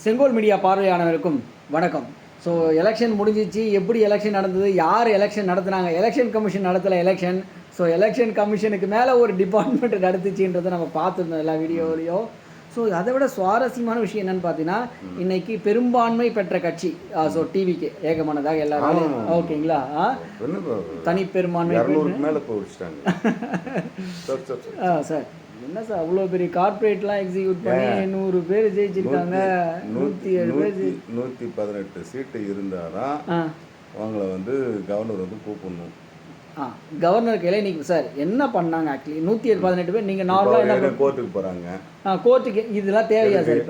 செங்கோல் மீடியா பார்வையானவருக்கும் வணக்கம். So election முடிஞ்சிச்சு. எப்படி எலெக்ஷன் நடந்தது, யார் எலெக்ஷன் நடத்துனாங்க, எலெக்ஷன் கமிஷன் நடத்தலை எலெக்ஷன். ஸோ எலெக்ஷன் கமிஷனுக்கு மேலே ஒரு டிபார்ட்மெண்ட் நடத்துச்சுன்றதை நம்ம பார்த்துருந்தோம் எல்லா வீடியோலையும். ஸோ அதை விட சுவாரஸ்யமான விஷயம் என்னென்னு பார்த்தீங்கன்னா, இன்றைக்கி பெரும்பான்மை பெற்ற கட்சி ஸோ டிவிக்கு ஏகமானதாக எல்லாரும் ஓகேங்களா, தனி பெரும்பான்மை சார் என்ன சார் அவ்வளோ பெரிய கார்பரேட்லாம் எக்ஸிக்யூட் பண்ணி 100 பேர் ஜெயிச்சிருக்காங்க. 107 பேர் 118 சீட்டு இருந்தாதான் அவங்கள கவர்னர் கூப்பிடணும். கவர்னர் கையில் இன்னைக்கு சார் என்ன பண்ணாங்க ஆக்சுவலி 118 பேர். நீங்கள் நார்மலாக என்ன கோர்ட்டுக்கு போகிறாங்க, கோர்ட்டுக்கு இதெல்லாம் தேவையா சார்?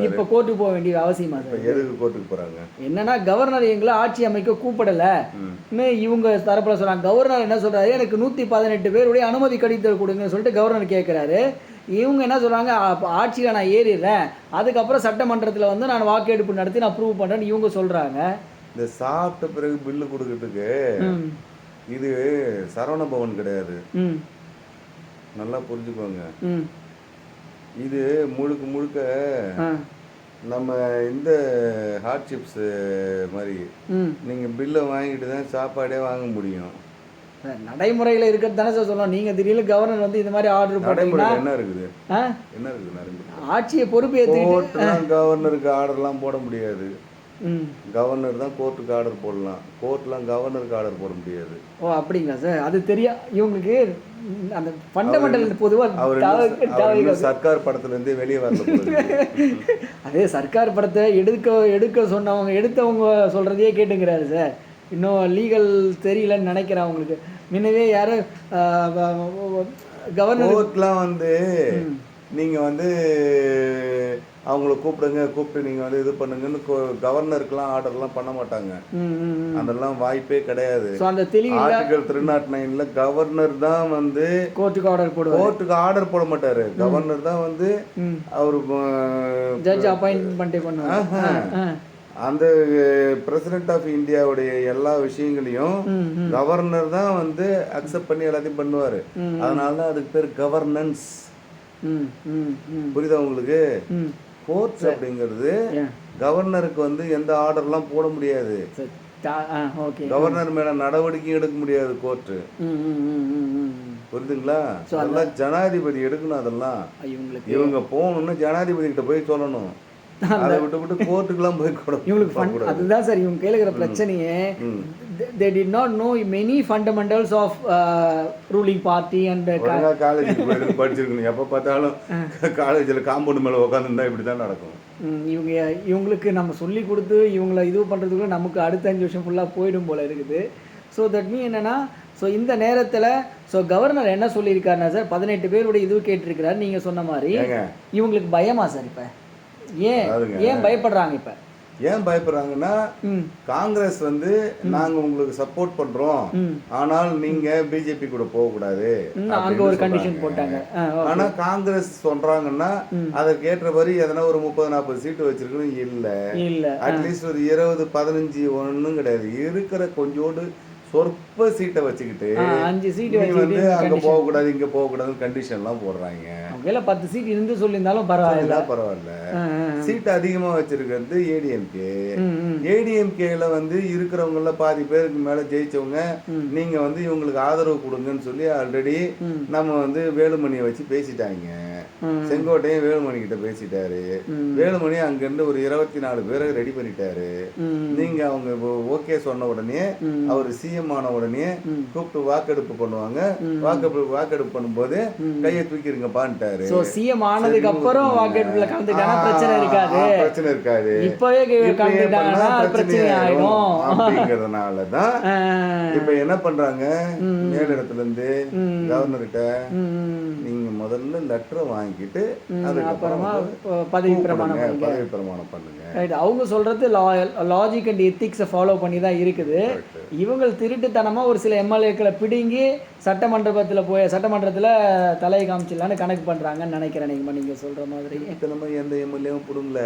இப்போ கோர்ட்டுக்கு போக வேண்டிய அவசியமா சார்? எதுக்கு கோர்ட்டுக்கு போகிறாங்க? என்னன்னா கவர்னர் எங்களை ஆட்சி அமைக்க கூப்பிடலை இவங்க தரப்புல சொல்கிறாங்க. கவர்னர் என்ன சொல்கிறாரு, எனக்கு 118 பேருடைய அனுமதி கடிதம் கொடுங்கன்னு சொல்லிட்டு கவர்னர் கேட்குறாரு. இவங்க என்ன சொல்கிறாங்க, ஆட்சியில் நான் ஏறிடுறேன், அதுக்கப்புறம் சட்டமன்றத்தில் நான் வாக்கெடுப்பு நடத்தி நான் ப்ரூவ் பண்ணுறேன்னு இவங்க சொல்கிறாங்க. இந்த சாப்பிட்ட பிறகு பில்லு கொடுக்கறதுக்கு இது சரவண பவன் கிடையாது, நல்லா புரிஞ்சுக்கோங்க. இது முழுக்க முழுக்க நம்ம இந்த ஹார்ட்ஷிப்ஸ் மாதிரி நீங்கள் பில்லை வாங்கிட்டு தான் சாப்பாடே வாங்க முடியும். நடைமுறையில் இருக்கிறது தானே சார் சொல்லணும். நீங்கள் திடீர்னு கவர்னர் இந்த மாதிரி ஆர்டர் நடைமுறை என்ன இருக்குது, என்ன இருக்குது நடைமுறை? ஆட்சியை பொறுப்பு ஏற்றுக்கிட்டு கவர்னருக்கு ஆர்டர்லாம் போட முடியாது. கவர்னர் தான் கோர்ட்டுக்கு ஆர்டர் போடலாம், கோர்ட்லாம் கவர்னருக்கு ஆர்டர் போட முடியாது. ஓ அப்படிங்களா சார்? அது தெரியும் இவங்களுக்கு. அந்த ஃபண்டமெண்டல் பொதுவாக சர்க்கார் படத்துலேருந்தே வெளியே வரல. அதே சர்க்கார் படத்தை எடுக்க சொன்னவங்க எடுத்தவங்க சொல்கிறதையே கேட்டுங்கிறாரு சார். இன்னும் லீகல் தெரியலன்னு நினைக்கிறேன் அவங்களுக்கு. முன்னவே யாரும் கவர்னர்லாம் நீங்கள் அவங்கள கூப்பிட்டு நீங்கள் இது பண்ணுங்கன்னு கவர்னருக்கு ஆர்டர்லாம் பண்ண மாட்டாங்க. அதெல்லாம் வாய்ப்பே கிடையாது. ஆர்டிகல் 309 கவர்னர் தான் கோர்ட்டுக்கு ஆர்டர் போடுவார். கோர்ட்டுக்கு ஆர்டர் போட மாட்டாரு. கவர்னர் தான் அவரு ஜட்ஜ் அப்பாயின்மெண்ட் பண்ணுவாங்க. அந்த பிரசிடென்ட் ஆஃப் இந்தியாவுடைய எல்லா விஷயங்களையும் கவர்னர் தான் அக்செப்ட் பண்ணி எல்லாத்தையும் பண்ணுவாரு. அதனால தான் அதுக்கு பேர் கவர்னன்ஸ். புரியுதா உங்களுக்கு? கோர்ட்ஸ் அப்படிங்கிறது கவர்னருக்கு எந்த ஆர்டர்லாம் போட முடியாது, கவர்னர் மேல நடவடிக்கை எடுக்க முடியாது கோர்ட்டு. புரியுதுங்களா? அதெல்லாம் ஜனாதிபதி எடுக்கணும். அதெல்லாம் இவங்க போகணும்னு ஜனாதிபதி கிட்ட போய் சொல்லணும். அதை விட்டு கோர்ட்டுக்குலாம் போய் இவங்களுக்கு அதுதான் சார் இவங்க கையில் இருக்கிற பிரச்சனையே. they did not know many fundamentals of ruling party and காலேஜுக்கு போய் படிச்சிருக்கணும். எப்போ பார்த்தாலும் காலேஜில் காம்பவுண்ட் மேலே உட்காந்துருந்தா இப்படி தான் நடக்கும். இவங்களுக்கு நம்ம சொல்லி கொடுத்து இவங்களை இது பண்ணுறதுக்குள்ள நமக்கு அடுத்த 5 வருஷம் ஃபுல்லாக போயிடும் போல் இருக்குது. ஸோ தட் மீன் என்னென்னா, ஸோ இந்த நேரத்தில் ஸோ கவர்னர் என்ன சொல்லியிருக்காருன்னா சார் 18 பேருடைய இது கேட்டிருக்கிறார். நீங்கள் சொன்ன மாதிரி இவங்களுக்கு பயமா சார்? இப்போ ஏன் பயப்படுறாங்க? இப்போ ஏன் பயப்படுறாங்கன்னா, காங்கிரஸ் நாங்க உங்களுக்கு சப்போர்ட் பண்றோம், ஆனால் நீங்க பிஜேபி கூட போக கூடாது அங்க ஒரு கண்டிஷன் போட்டாங்க. ஆனா காங்கிரஸ் சொல்றாங்கன்னா அதற்கு ஏற்றபடி எதனா ஒரு 30-40 சீட்டு வச்சிருக்கணும். இல்ல அட்லீஸ்ட் ஒரு 20-15 ஒன்றும் கிடையாது, இருக்கிற கொஞ்சோண்டு சொற்ப சீட்டை வச்சுக்கிட்டு 5 சீட்டு அங்க போக கூடாது இங்க போக கூடாதுன்னு கண்டிஷன்லாம் போடுறாங்க. 10 சீட் இருந்து சொல்லியிருந்தாலும் பரவாயில்ல. சீட் அதிகமா வச்சிருக்கிறது ஏடிஎம்கேல இருக்கிறவங்கள பாதி பேருக்கு மேல ஜெயிச்சவங்க நீங்க இவங்களுக்கு ஆதரவு கொடுங்கன்னு சொல்லி ஆல்ரெடி நம்ம வேலுமணியை வச்சு பேசிட்டாங்க. செங்கோட்டையும் வேலுமணி கிட்ட பேசிட்டாரு. வேலுமணி அங்க இருந்து ஒரு 24 பேரை ரெடி பண்ணிட்டாரு. நீங்க அவங்க ஓகே சொன்ன உடனே அவர் சிஎம் ஆன உடனே கூப்பிட்டு வாக்கெடுப்பு பண்ணுவாங்க. வாக்கெடுப்பு பண்ணும்போது கையை தூக்கிருங்க பான்ட்டாரு. சிஎம் ஆனதுக்கு அப்புறம் வாக்கெடுப்புல கலந்துட்டானா பிரச்சனை இருக்காது. இப்பவே கலந்துட்டாங்கன்னா பிரச்சனை ஆயிடும். அப்படிங்கறதுனாலதான் இப்ப என்ன பண்றாங்க, மேலிடத்துல இருந்து கவர்னர்கிட்ட நீங்க முதல்ல லெட்டரை வாங்கிட்டு அதுக்கப்புறமா பதவி பிரமாணம் பண்ணுங்க. அவங்க சொல்றது லாஜிக் அண்ட் எத்திக்ஸை ஃபாலோ பண்ணி தான் இருக்குது. இவங்க திருட்டுத்தனமா ஒரு சில எம்எல்ஏக்களை பிடுங்கி சட்டமன்றத்தில் தலையை காமிச்சிடலான்னு கணக்கு பண்றாங்கன்னு நினைக்கிறேன். நீங்க சொல்ற மாதிரி எந்த எம்எல்ஏவும் பிடுங்கல,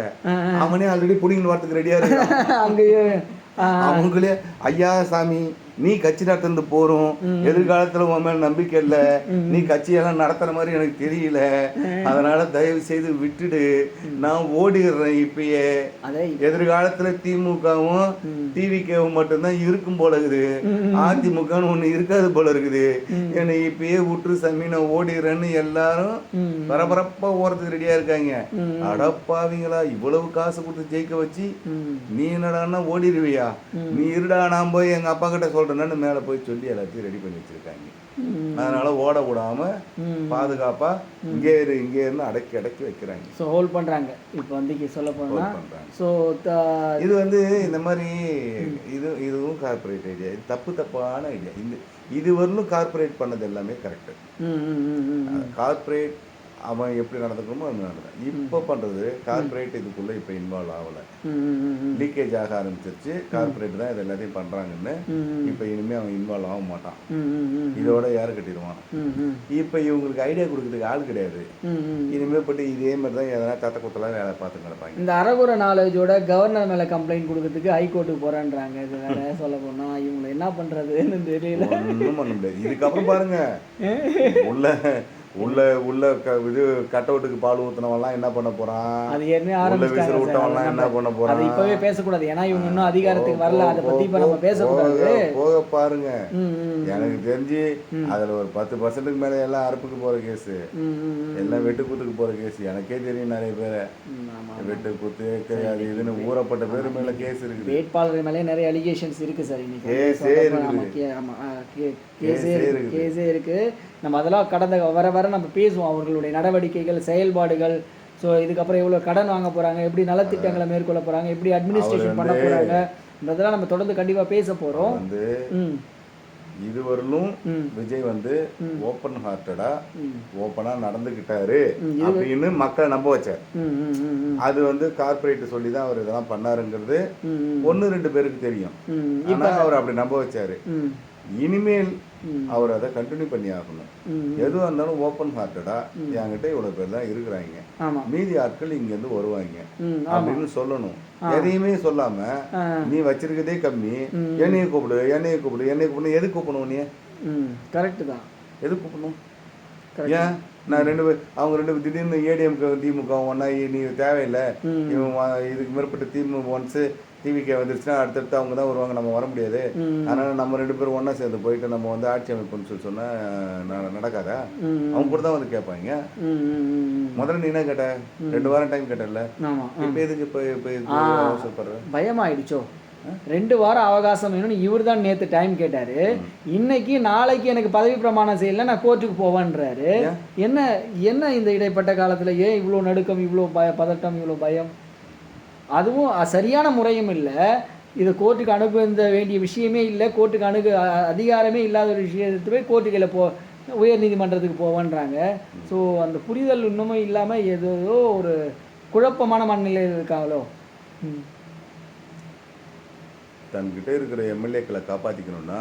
அவனே ஆல்ரெடி பிடிங்கன்னு வரதுக்கு ரெடியா இருக்கு. அங்கேயே அவங்களே ஐயா சாமி நீ கட்சி நடத்துறது போறோம், எதிர்காலத்துல உன் மேல நம்பிக்கை இல்ல, நீ கட்சியெல்லாம் நடத்துற மாதிரி எனக்கு தெரியல, அதனால தயவு செய்து விட்டுடு, நான் ஓடிடுறேன் இப்பயே. எதிர்காலத்துல திமுகவும் டிவிகேவும் மட்டும்தான் இருக்கும் போல இருக்குது, அதிமுகன்னு ஒண்ணு இருக்காது போல இருக்குது, என்னை இப்பயே விட்டுரு சாமி நான் ஓடிடுறேன்னு எல்லாரும் பரபரப்பா ஓரத்துக்கு ரெடியா இருக்காங்க. அடப்பாவீங்களா, இவ்வளவு காசு கொடுத்து ஜெயிக்க வச்சு நீ என்னடான்னா ஓடிடுவியா, நீ இருடா நான் போய் எங்க அப்பா கிட்ட சொல்றேன்னு மேல போய் சொல்லி எல்லாத்தையும் ரெடி பண்ணி வச்சிருக்காங்க. அதனால ஓட விடாம பாதுகாப்பா இங்கே இருந்து அடக்கி அடக்கி வைக்கிறாங்க. ஸோ ஹோல்ட் பண்றாங்க. இப்போ வந்து சொல்ல போனா ஸோ இது வந்து இந்த மாதிரி இதுவும் கார்பரேட் ஐடியா, இது தப்பான ஐடியா. இது வரலும் கார்பரேட் பண்ணது எல்லாமே கரெக்ட். கார்பரேட் அவன் எப்படி நடந்துக்கணுமோ அது நடந்தான். இப்போ பண்ணுறது கார்பரேட் இதுக்குள்ளே இப்போ இன்வால்வ் ஆகலை, லீக்கேஜ் ஆக ஆரம்பிச்சிருச்சு. கார்பரேட் தான் இது எல்லாத்தையும் பண்ணுறாங்கன்னு இப்போ இனிமேல் அவன் இன்வால்வ் ஆக மாட்டான். இதோட யார் கட்டிடுவான். இப்போ இவங்களுக்கு ஐடியா கொடுக்கறதுக்கு ஆள் கிடையாது. இனிமேல் பட்டு இதே மாதிரி தான் எதனா தத்த குத்தலாம் வேலை பார்த்து கிடப்பாங்க. இந்த அரகுர நாலேஜோட கவர்னர் மேலே கம்ப்ளைண்ட் கொடுக்கறதுக்கு ஹைகோர்ட்டுக்கு போகிறான்றாங்க. இது வேற சொல்ல போனால் இவங்களை என்ன பண்ணுறதுன்னு தெரியல, ஒன்றும் பண்ண முடியாது. இதுக்கப்புறம் பாருங்க, உள்ள இது கட் அவுட்டுக்கு பால் ஊத்துனவெல்லாம் என்ன பண்ண போறான், அது ஏற்கனவே விசிறு விட்டவெல்லாம் என்ன பண்ண போறான். அது இப்பவே பேசக்கூடாது, ஏன்னா இவங்க இன்னும் அதிகாரத்துக்கு வரல. அதை பத்தி இப்ப நம்ம பேசக்கூடாது. போக பாருங்க. எனக்கு தெரிஞ்சு அதுல ஒரு 10% மேல எல்லாம் அறுப்புக்கு போற கேஸ், எல்லாம் வெட்டுக்குத்துக்கு போற கேஸ். எனக்கே தெரியும் நிறைய பேரை வெட்டு குத்து அது இதுன்னு ஊறப்பட்ட பேர் மேல கேஸ் இருக்கு. வேட்பாளர்கள் மேலே நிறைய அலிகேஷன்ஸ் இருக்கு சார். இன்னைக்கு கேஸே இருக்கு. நம்ம அதெல்லாம் கடந்த வர வர நம்ம பேசுவோம், அவர்களுடைய நடவடிக்கைகள், செயல்பாடுகள். ஸோ இதுக்கப்புறம் எவ்வளோ கடன் வாங்க போகிறாங்க, எப்படி நலத்திட்டங்களை மேற்கொள்ள போகிறாங்க, எப்படி அட்மினிஸ்ட்ரேஷன் பண்ண போகிறாங்க, இதெல்லாம் நம்ம தொடர்ந்து கண்டிப்பாக பேச போகிறோம். இதுவரையிலும் விஜய் வந்து ஓப்பன் ஹார்ட்டடா ஓப்பனா நடந்துகிட்டாரு அப்படின்னு மக்களை நம்ப வச்சார். அது வந்து கார்பரேட் சொல்லி தான் அவர் இதெல்லாம் பண்ணாருங்கிறது 1-2 பேருக்கு தெரியும். ஆனா அவர் அப்படி நம்ப வச்சாரு. இனிமேல் அவர் அதை கண்டினியூ பண்ணி ஆகணும். எதுவாக இருந்தாலும் ஓப்பன் ஹார்ட்டடா என்கிட்ட இவ்வளவு பேர் தான் இருக்கிறாங்க, மீதி ஆட்கள் இங்க இருந்து வருவாங்க அப்படின்னு சொல்லணும். எதையுமே சொல்லாம நீ வச்சிருக்கதே கம்மி, என்னைய கூப்பிடு என்னைய கூப்பிடு என்னைய கூப்பிடு. எது கூப்பிடணும் நீ? கரெக்ட் தான். எது கூப்பிடணும்? ஏன் நான் அவங்க 2 திடீர்னு ஏடிஎம்கே திமுக ஒன்னா நீ தேவையில்லை, இதுக்கு மேற்பட்ட திமுக ஒன்ஸ் டிவிக்கே வந்துருச்சுன்னா அடுத்தடுத்து அவங்க தான் வருவாங்க, நம்ம வர முடியாது. அதனால நம்ம 2 பேரும் ஒன்னா சேர்ந்து போயிட்டு நம்ம வந்து ஆட்சி அமைப்புன்னு சொல்லி சொன்னா நடக்காதா? அவங்க கூட தான் வந்து கேட்பாங்க. முதல்ல நீ என்ன கேட்ட? 2 வாரம் டைம் கேட்டல, இப்ப எதுக்கு இப்ப பயமாயிடுச்சோ? 2 வாரம் அவகாசம் வேணும்னு இவர் தான் நேற்று டைம் கேட்டாரு. இன்னைக்கு நாளைக்கு எனக்கு பதவி பிரமாணம் செய்யல, நான் கோர்ட்டுக்கு போவேன்றாரு. என்ன இந்த இடைப்பட்ட காலத்துல ஏன் இவ்வளோ நடுக்கம், இவ்வளோ பதட்டம், இவ்வளோ பயம்? அதுவும் சரியான முறையும் இல்லை. இதை கோர்ட்டுக்கு அணுக வேண்டிய விஷயமே இல்லை, கோர்ட்டுக்கு அதிகாரமே இல்லாத ஒரு விஷயத்தை போய் கோர்ட்டுகளை உயர் நீதிமன்றத்துக்கு போவேன்றாங்க. ஸோ அந்த புரிதல் இன்னமும் இல்லாமல் ஏதோ ஒரு குழப்பமான மனநிலையில் இருக்காங்களோ. தன்கிட்ட இருக்கிற எம்எல்ஏக்களை காப்பாற்றிக்கணும்னா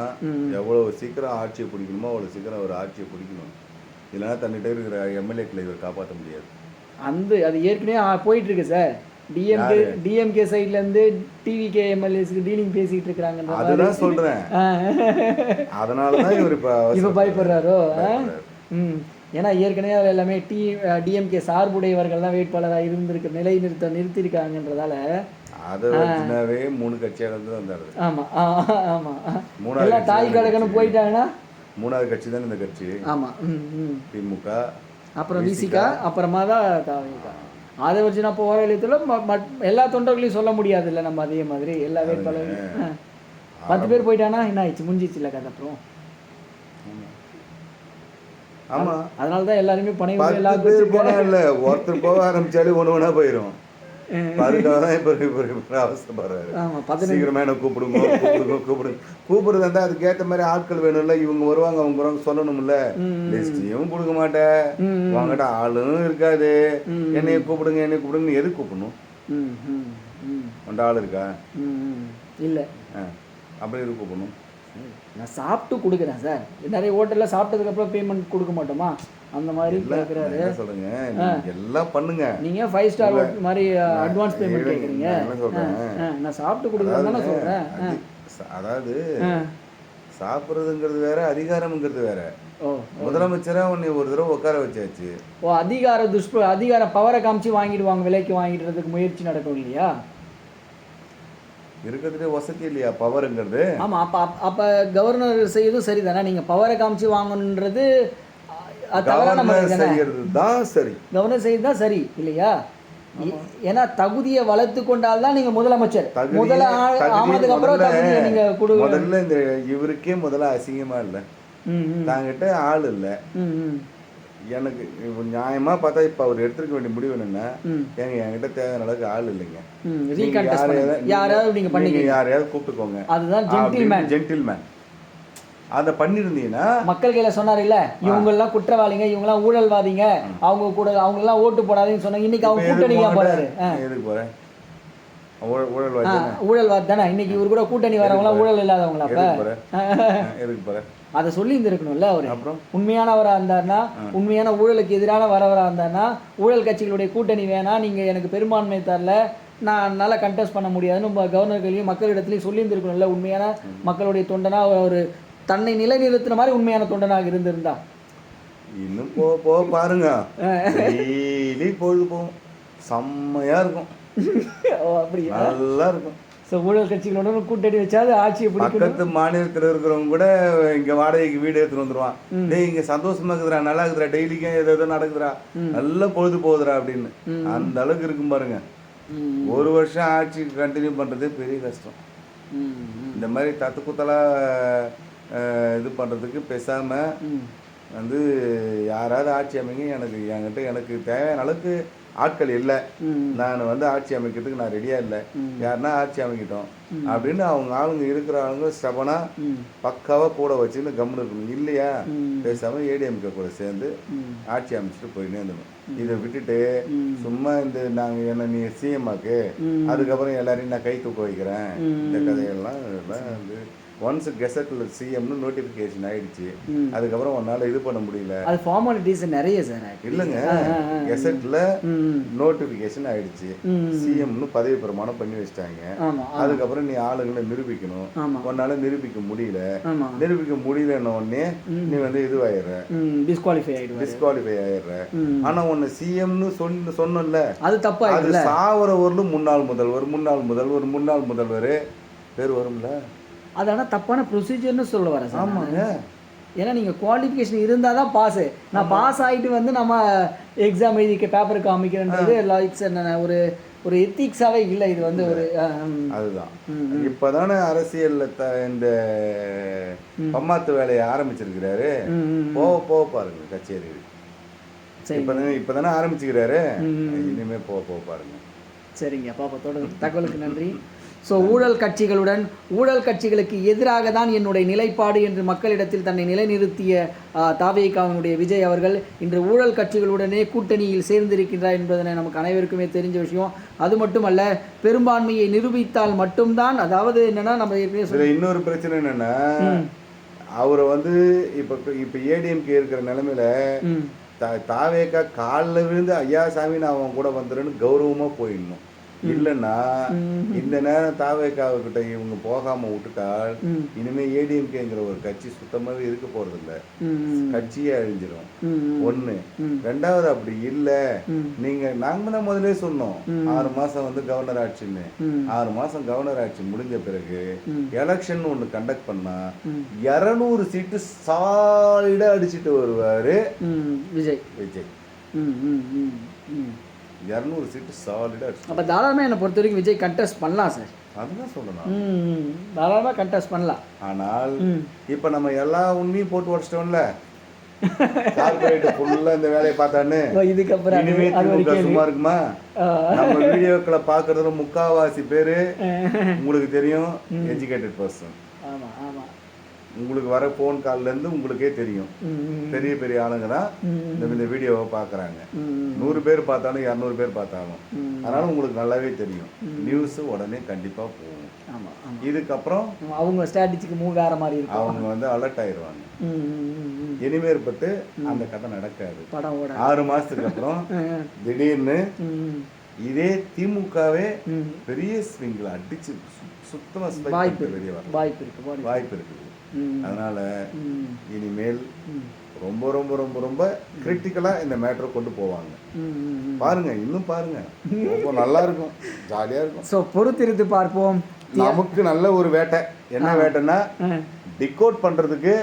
எவ்வளோ சீக்கிரம் ஆட்சியை பிடிக்கணுமோ அவ்வளோ சீக்கிரம் ஒரு ஆட்சியை பிடிக்கணும். இல்லைன்னா தன்கிட்ட இருக்கிற எம்எல்ஏக்களை இவர் காப்பாற்ற முடியாது. அது ஏற்கனவே போயிட்டு இருக்கு சார். டிஎம்கே சைட்ல இருந்து டிவிகே எம்எல்ஏஸ்க்கு டீலிங் பேசிட்டு இருக்காங்க. அதுதான் சொல்றேன். அதனாலதான் இவர் இப்ப பயப்படுறாரோ. ஏன்னா ஏற்கனவே அதில் எல்லாமே டிஎம்கே சார்புடையவர்கள் தான் வேட்பாளராக நிறுத்திருக்காங்கன்றதால அதை வச்சுனாவே 3 கட்சியா இருந்து வந்தாரு. ஆமா ஆமா, எல்லாம் தாய் கழகன்னு போயிட்டாங்கன்னா 3வது கட்சி தான் இந்த கட்சி. ஆமா, திமுக, அப்புறம் விசிகா, அப்புறமா தான் தாவேகா. அதை வச்சு நான் போகிற எழுத்துல எல்லா தொண்டர்களையும் சொல்ல முடியாது இல்லை. நம்ம அதே மாதிரி எல்லா வேட்பாளர்களும் 10 பேர் போயிட்டானா என்ன ஆயிடுச்சு, முடிஞ்சிச்சு இல்லை கதை. அப்புறம் ஆமா, அதனாலதான் எல்லாருமே பணம் போனா இல்ல, ஒருத்தர் போக ஆரம்பிச்சாலே ஒண்ணா போயிடும். அதுக்காகதான் இப்ப அவசரப்படுறாரு. சீக்கிரமா என்ன கூப்பிடுறது இருந்தா அதுக்கு ஏத்த மாதிரி ஆட்கள் வேணும்ல. இவங்க வருவாங்க அவங்க வருவாங்க சொல்லணும்ல. லிஸ்டையும் கொடுக்க மாட்டேன், உங்ககிட்ட ஆளும் இருக்காது. என்னைய கூப்பிடுங்க எது கூப்பிடணும்? உண்ட ஆள் இருக்கா? இல்ல. அப்படி எது கூப்பிடணும்? நான் சாப்பிட்டு கொடுக்குறேன் சார். நிறைய ஹோட்டலில் சாப்பிட்டதுக்கு அப்புறம் பேமெண்ட் கொடுக்க மாட்டோமா? அந்த மாதிரி கேட்குறாரு. சொல்லுங்க, எல்லாம் பண்ணுங்க. நீங்க 5 ஸ்டார் மாதிரி அட்வான்ஸ் பேமெண்ட் கேட்குறீங்க. நான் சாப்பிட்டு கொடுக்குறேன் தானே சொல்றேன். அதாவது சாப்பிட்றதுங்கிறது வேற, அதிகாரம்ங்கிறது வேற. ஓ முதலமைச்சரா உன்னை ஒரு தடவை உட்கார வச்சாச்சு. ஓ அதிகார பவரை காமிச்சு வாங்கிடுவாங்க, விலைக்கு வாங்கிடுறதுக்கு முயற்சி நடக்கும் இல்லையா? இருக்கிறதுலே வசதி இல்லையா பவருங்கிறது? ஆமாம். அப்போ கவர்னர் செய்யறதும் சரி தானே? நீங்கள் பவரை காமிச்சு வாங்கணுன்றது தவறான முறை தானே? செய்யறது தான் சரி. கவர்னர் செய்யறது தான் சரி இல்லையா? ஏன்னா தகுதியை வளர்த்து கொண்டால் தான் நீங்கள் முதலமைச்சர். ஆனதுக்கு அப்புறம் தகுதியை நீங்கள் கொடு. முதல்ல இந்த இவருக்கே முதல்ல அசிங்கமா இல்லை, தாங்கிட்ட ஆள் இல்லை. எனக்கு நியாயமா பார்த்தா இப்ப அவர் எடுத்துக்க வேண்டிய முடிவு என்னன்னா, ஏங்க என்கிட்ட தேவையான அளவுக்கு ஆள் இல்லைங்க, யாரையாவது கூப்பிட்டுக்கோங்க, அதுதான் ஜென்டில்மேன். அதை பண்ணிருந்தீங்கன்னா மக்கள் கையில சொன்னார் இல்ல, இவங்க எல்லாம் குற்றவாளிங்க, இவங்க எல்லாம் ஊழல்வாதிங்க, அவங்க கூட அவங்க எல்லாம் ஓட்டு போடாதீங்கன்னு சொன்னாங்க. இன்னைக்கு அவங்க கூட்டணியா போறாரு. எதுக்கு போறேன்? ஊழல்வாதி தானே. இன்னைக்கு இவர் கூட கூட்டணி வரவங்க ஊழல் இல்லாதவங்களா? அப்ப எதுக்கு போற? அதை சொல்லி இருந்திருக்கணும்ல அவரு. உண்மையானவரா இருந்தாருன்னா, உண்மையான ஊழலுக்கு எதிரான வரவரா இருந்தாருன்னா, ஊழல் கட்சிகளுடைய கூட்டணி வேணாம், நீங்க எனக்கு பெரும்பான்மை தரல, நான் நல்லா கண்டெஸ்ட் பண்ண முடியாதுன்னு கவர்னர்களையும் மக்களிடத்துலையும் சொல்லி இருந்திருக்கணும்ல. உண்மையான மக்களுடைய தொண்டனா ஒரு தன்னை நிலைநிறுத்தின மாதிரி உண்மையான தொண்டனாக இருந்திருந்தா. இன்னும் போக பாருங்க, டெய்லி பொழுது போகும், செம்மையா இருக்கும். அப்படியா? நல்லா இருக்கும். ஸோ ஊழல் கட்சிகளோட கூட்டணி வச்சாது ஆட்சி எப்படி? பக்கத்து மாநிலத்தில் இருக்கிறவங்க கூட இங்க வாடகைக்கு வீடு எடுத்துட்டு வந்துருவான். டேய் இங்க சந்தோஷமா இருக்குதுரா, நல்லா இருக்குதுரா, டெய்லிக்கும் ஏதோ நடக்குதுரா, நல்ல பொழுது போகுதுரா அப்படின்னு. அந்த அளவுக்கு இருக்கும் பாருங்க. ஒரு வருஷம் ஆட்சி கண்டினியூ பண்றது பெரிய கஷ்டம். இந்த மாதிரி தத்துக்குத்தலா இது பண்றதுக்கு பேசாம வந்து யாராவது ஆட்சி அமைங்க, எனக்கு தேவையான அளவுக்கு ஆட்கள் இல்லை, நான் வந்து ஆட்சி அமைக்கிறதுக்கு நான் ரெடியா இல்லை, யாருன்னா ஆட்சி அமைக்கிட்டோம் அப்படின்னு அவங்க ஆளுங்க இருக்கிற ஆளுங்க ஸ்டபனா பக்காவா கூட வச்சுன்னு கம்முன்னு இருக்கணும். இல்லையா பேசாம ஏடிஎம்கே கூட சேர்ந்து ஆட்சி அமைச்சிட்டு போயிட்டே இருந்தோம். இதை விட்டுட்டு சும்மா இந்த நாங்க நீ சிஎம் ஆக்கு, அதுக்கப்புறம் எல்லாரையும் நான் கை தூக்க வைக்கிறேன், இந்த கதையெல்லாம் வந்து ஒன்ஸ் கெசட்ல சிஎம்னு நோட்டிஃபிகேஷன் ஆயிடுச்சு, அதுக்கப்புறம் ஒன்னால இது பண்ண முடியல. அது ஃபார்மாலிட்டிஸ் நிறைய சார். இல்லைங்க, கெசட்ல நோட்டிஃபிகேஷன் ஆயிடுச்சு, சிஎம்னு பதவி பிரமாணம் பண்ணி வச்சிட்டாங்க. அதுக்கப்புறம் நீ ஆளுங்களை நிரூபிக்கணும், ஒன்னால நிரூபிக்க முடியலன்ன உடனே நீ வந்து இதுவாயிடுற, டிஸ்குவாலிஃபை ஆயிடுற. ஆனா உன்னை சிஎம்னு சொன்னல, அது தப்பா? அது சாவர ஊர்ல முன்னாள் முதல்வர் பேர் வரும்ல. அது ஆனால் தப்பான ப்ரொசீஜர்னு சொல்ல வரேன் சார். ஆமாங்க, ஏன்னா நீங்கள் குவாலிஃபிகேஷன் இருந்தால் தான் பாஸு. நான் பாஸ் ஆகிட்டு வந்து நம்ம எக்ஸாம் எழுதிக்க பேப்பர் காமிக்கிறேன்றது லாய்க்ஸ் ஒரு ஒரு எத்திக்ஸாகவே இல்லை. இது வந்து ஒரு அதுதான் இப்போ தானே அரசியலில் இந்த பம்மாத்து வேலையை ஆரம்பிச்சிருக்கிறாரு. போக பாருங்க கச்சேரி இப்போ தானே ஆரம்பிச்சுக்கிறாரு, இனிமேல் போக பாருங்க. சரிங்க பாப்பா, தொடர்ந்து தகவலுக்கு நன்றி. ஸோ ஊழல் கட்சிகளுக்கு எதிராக தான் என்னுடைய நிலைப்பாடு என்று மக்களிடத்தில் தன்னை நிலைநிறுத்திய தாவேகாவினுடைய விஜய் அவர்கள் இன்று ஊழல் கட்சிகளுடனே கூட்டணியில் சேர்ந்திருக்கின்றார் என்பதனை நமக்கு அனைவருக்குமே தெரிஞ்ச விஷயம். அது மட்டுமல்ல, பெரும்பான்மையை நிரூபித்தால் மட்டும்தான், அதாவது என்னன்னா நம்ம இன்னொரு பிரச்சனை என்னன்னா, அவரை வந்து இப்போ ஏடிஎம்கே இருக்கிற நிலைமையில தாவேகா காலில் விழுந்து ஐயா சாமி நான் அவன் கூட வந்துடுன்னு கௌரவமா போயிடணும். இல்லைன்னா இந்த நேரம் தாவேகாவுக்கிட்ட இவங்க போகாம விட்டுட்டால் இனிமே ஏடிஎம்கேங்கிற ஒரு கட்சி சுத்தமாவே இருக்க போறது இல்ல, கட்சியே அழிஞ்சிடும். ஒண்ணு. ரெண்டாவது, அப்படி இல்ல, நாங்க தான் முதலே சொன்னோம் 6 மாசம் வந்து கவர்னர் ஆட்சின்னு. 6 மாசம் கவர்னர் ஆட்சி முடிஞ்ச பிறகு எலெக்ஷன் ஒண்ணு கண்டக்ட் பண்ணா 200 சீட்டு சாலிடா அடிச்சுட்டு வருவாரு விஜய். 200 சீட்டு சாலிடா. அப்போ தாராளமாக என்னை பொறுத்த வரைக்கும் விஜய் கண்டெஸ்ட் பண்ணலாம் சார். அதுதான் சொல்லணும், தாராளமாக கண்டெஸ்ட் பண்ணலாம். ஆனால் இப்போ நம்ம எல்லா உண்மையும் போட்டு உடச்சிட்டோம்ல, கார்பரேட் ஃபுல்லா இந்த வேலையை பார்த்தான்னு இதுக்கப்புறம் இனிமே திமுக சும்மா இருக்குமா? நம்ம வீடியோக்களை பார்க்கறதுல முக்காவாசி பேரு உங்களுக்கு தெரியும் எஜுகேட்டட் பர்சன். ஆமா ஆமா, உங்களுக்கு வர ஃபோன் கால்லேருந்து உங்களுக்கே தெரியும் பெரிய பெரிய ஆளுங்க தான் இந்த வீடியோவை பார்க்குறாங்க. 100 பேர் பார்த்தாலும் 200 பேர் பார்த்தாலும், அதனால உங்களுக்கு நல்லாவே தெரியும். நியூஸ் உடனே கண்டிப்பாக போகும். இதுக்கப்புறம் அவங்க ஸ்ட்ராட்டஜிக்கு மூவ் வேற மாதிரி இருக்கும், அவங்க வந்து அலர்ட் ஆயிடுவாங்க. இனிமேற்பட்டு அந்த கதை நடக்காது. 6 மாசத்துக்கு அப்புறம் திடீர்னு இதே திமுகவே பெரிய ஸ்விங்கில் அடிச்சு சுத்தமாக வெளியே வர வாய்ப்பு இருக்குது. அதனால இனிமேல் ரொம்ப ரொம்ப ரொம்ப ரொம்ப கிரிட்டிக்கலாக இந்த மேட்டரை கொண்டு போவாங்க. பாருங்க, இன்னும் பாருங்க, ரொம்ப நல்லா இருக்கும், ஜாலியாக இருக்கும். ஸோ பொறுத்திருந்து பார்ப்போம். நமக்கு நல்ல ஒரு வேட்டை. என்ன வேட்டைன்னா டிகோட் பண்ணுறதுக்கு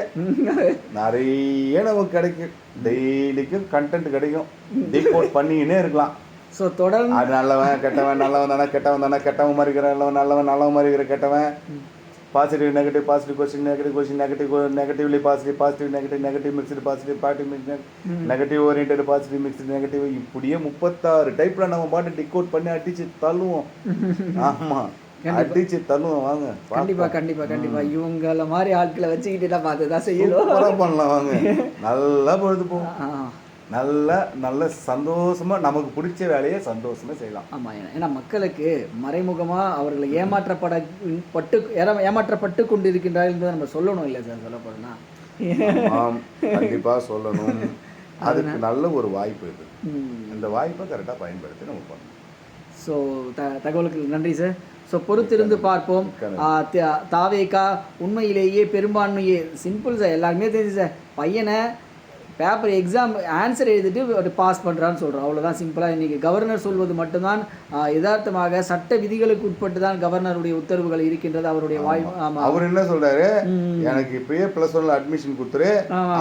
நிறைய நமக்கு கிடைக்கும். டெய்லிக்கும் கண்டென்ட் கிடைக்கும். டிகோட் பண்ணிக்கினே இருக்கலாம். ஸோ தொடர்ந்து அது நல்லவன் கெட்டவன், நல்லவன் தானே கெட்டவன் தானே, கெட்டவன் மாதிரி இருக்கிற நல்லவன், நல்லவன் மாதிரி இருக்கிற கெட்டவன், positive negative, positive question negative negatively positive, positive negative, negative mixed positive, positive mix negative oriented, positive mixed negative, இப்படியே 36 டைப்ல நம்ம பாட்டு டிகோட் பண்ணி அடிச்சு தள்ளுவோம். ஆமாம், அடிச்சு தள்ளுவோம். வாங்க, கண்டிப்பா கண்டிப்பா கண்டிப்பா இவங்கள மாதிரி ஆட்களை வச்சுக்கிட்டு பார்த்துதான் செய்யணும். பண்ணலாம் வாங்க, நல்லா பொழுது போகும். நல்ல சந்தோஷமா நமக்கு பிடிச்ச வேலையை சந்தோஷமா செய்யலாம். ஆமாம், ஏன்னா மக்களுக்கு மறைமுகமாக அவர்களை ஏமாற்றப்பட்டு கொண்டு இருக்கின்றார்கள் என்பதை நம்ம சொல்லணும் இல்லை சார், சொல்ல போறோம்னா. ஆமாம், கண்டிப்பாக சொல்லணும். அதுக்கு நல்ல ஒரு வாய்ப்பு இது. இந்த வாய்ப்பை கரெக்டாக பயன்படுத்தி நம்ம பண்ணணும். ஸோ தகவலுக்கு நன்றி சார். ஸோ பொறுத்திருந்து பார்ப்போம். தாவேகா உண்மையிலேயே பெரும்பான்மையே சிம்பிள் சார், எல்லாருமே தெரிஞ்சு சார். பையனை பேப்பர் எக்ஸாம் ஆன்சர் எழுதிட்டு பாஸ் பண்ணுறான்னு சொல்கிறோம், அவ்வளோதான் சிம்பிளாக. இன்றைக்கி கவர்னர் சொல்வது மட்டும்தான் யதார்த்தமாக சட்ட விதிகளுக்கு உட்பட்டு தான் கவர்னருடைய உத்தரவுகள் இருக்கின்றது. அவருடைய அவர் என்ன சொல்றாரு, எனக்கு இப்பயே +1 அட்மிஷன் கொடுத்துரு,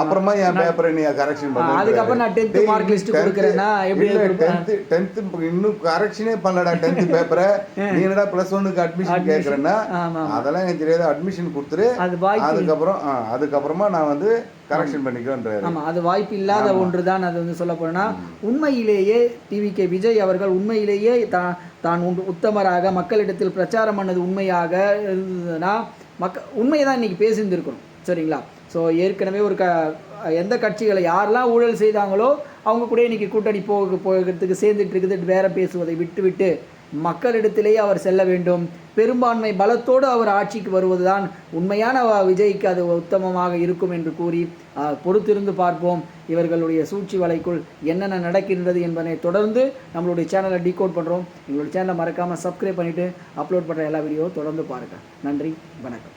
அப்புறமா என் பேப்பரை நீ கரெக்ஷன் பண்ணு, அதுக்கப்புறம் நான் 10th மார்க் லிஸ்ட் கொடுக்குறேன்னா எப்படி? 10th இன்னும் கரெக்ஷனே பண்ணலடா, 10th பேப்பரை நீ என்னடா +1க்கு அட்மிஷன் கேட்குறேன்னா, அதெல்லாம் எனக்கு தெரியாது, அட்மிஷன் கொடுத்துரு, அதுக்கப்புறமா நான் வந்து கரெக்ஷன் பண்ணிக்கிறேன்றாரு. ஆமாம், அது வாய்ப்பு இல்லாத ஒன்று தான். அது வந்து சொல்ல போனா உண்மையிலேயே டிவிகே விஜய் அவர்கள் உண்மையிலேயே தான் உத்தமராக மக்களிடத்தில் பிரச்சாரம் பண்ணது உண்மையாக இருந்ததுன்னா உண்மையை தான் இன்றைக்கி பேசியிருந்திருக்கணும், சரிங்களா? ஸோ ஏற்கனவே எந்த கட்சிகளை யாரெல்லாம் ஊழல் செய்தாங்களோ அவங்க கூட இன்றைக்கி கூட்டணி போகிறதுக்கு சேர்ந்துட்டு இருக்குது. வேற பேசுவதை விட்டுவிட்டு மக்களிடத்திலேயே அவர் செல்ல வேண்டும். பெரும்பான்மை பலத்தோடு அவர் ஆட்சிக்கு வருவதுதான் உண்மையான விஜய்க்கு அது உத்தமமாக இருக்கும் என்று கூறி பொறுத்திருந்து பார்ப்போம். இவர்களுடைய சூழ்ச்சி வலைக்குள் என்னென்ன நடக்கின்றது என்பதை தொடர்ந்து நம்மளுடைய சேனலை டீகோட் பண்ணுறோம். எங்களுடைய சேனலை மறக்காமல் சப்ஸ்கிரைப் பண்ணிவிட்டு அப்லோட் பண்ணுற எல்லா வீடியோவும் தொடர்ந்து பாருங்கள். நன்றி, வணக்கம்.